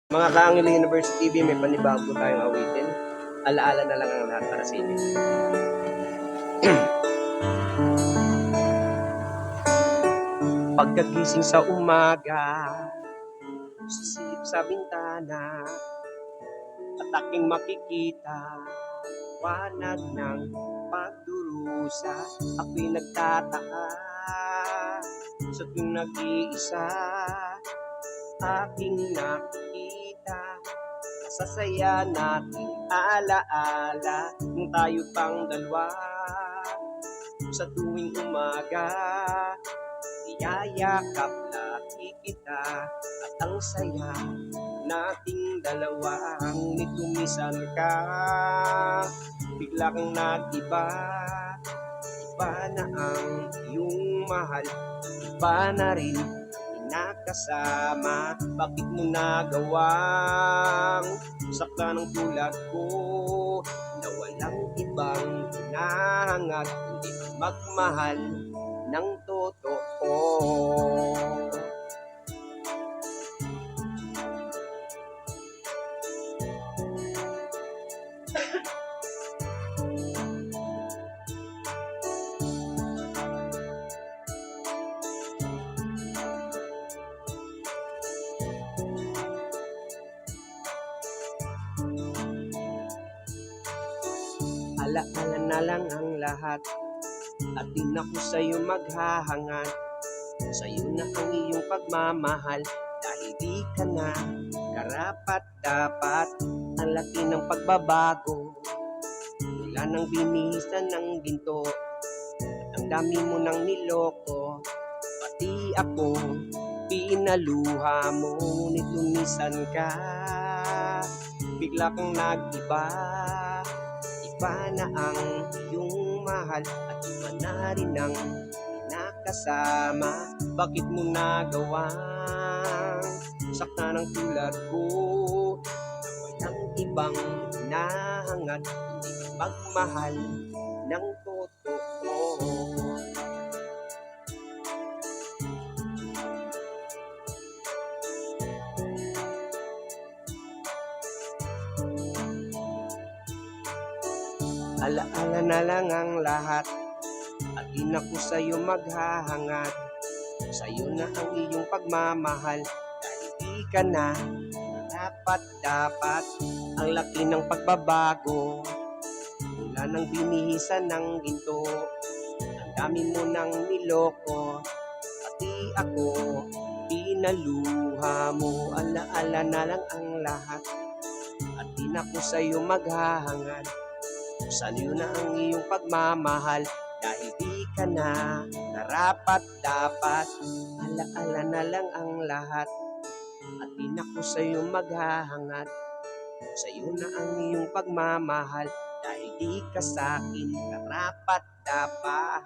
Mga Kaangil University TV, may panibago tayong awitin. Alaala na lang ang lahat para sa inyo. Pagkagising sa umaga, sisilip sa bintana, at aking makikita, wanag ng pagdurusa. Ako'y nagtataka sa tuwing nag-iisa, aking nakikita sa saya nating alaala nung tayo pang dalawa. Sa tuwing umaga, iyayakap lagi kita, at ang saya nating dalawa. Ngunit tumisan ka, bigla kang nag-iba. Iba na ang iyong mahal, iba na rin nakasama. Bakit mo nagawang sakta ng tulad ko, na walang ibang hinahangad kundi magmahal ng totoo? Alaala na lang ang lahat, at di na ko sa'yo maghahangad. Sa'yo na ang iyong pagmamahal, dahil di ka na karapat dapat. Ang laki ng pagbabago, mula nang binihisan ng ginto, at ang dami mo nang niloko. Pati ako, pinaluha mo, ngunit lumisan ka, bigla kang nag-iba. Iba na ang iyong mahal, at iba na rin ang nakasama. Bakit mo nagawang sakta ng tulad ko, na walang ibang hinahangad kundi magmahal ng totoo? Alaala na lang ang lahat, at di na ko sa'yo maghahangad. Sa'yo na ang iyong pagmamahal, dahil di ka na dapat. Ang laki ng pagbabago, mula nang binihisan ng ginto, ang dami mo nang niloko. Pati ako, pinaluha mo. Alaala na lang ang lahat, at di na ko sa'yo maghahangad. Sa'yo na ang iyong pagmamahal, dahil di ka na karapat dapat. Alaala na lang ang lahat, at di na ko sa'yo maghahangad. Sa'yo na ang iyong pagmamahal, dahil di ka sa'kin karapat dapat.